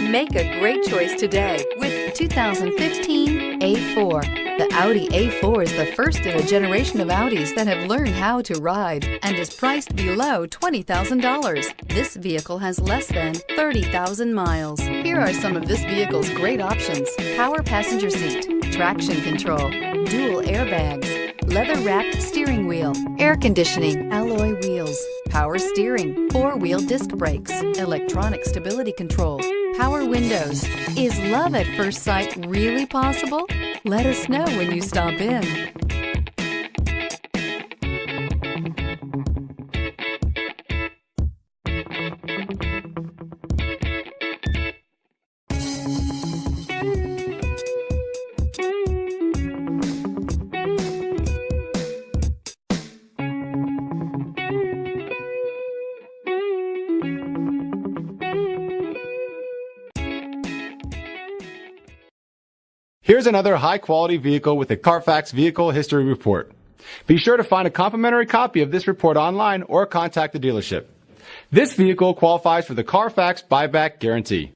Make a great choice today with 2015 A4. The Audi A4 is the first in a generation of Audis that have learned how to ride and is priced below $20,000. This vehicle has less than 30,000 miles. Here are some of this vehicle's great options: power passenger seat, traction control, dual airbags, leather-wrapped steering wheel, air conditioning, alloy wheels, power steering, four-wheel disc brakes, electronic stability control, power windows. Is love at first sight really possible? Let us know when you stop in. Here's another high-quality vehicle with a Carfax Vehicle History Report. Be sure to find a complimentary copy of this report online or contact the dealership. This vehicle qualifies for the Carfax Buyback Guarantee.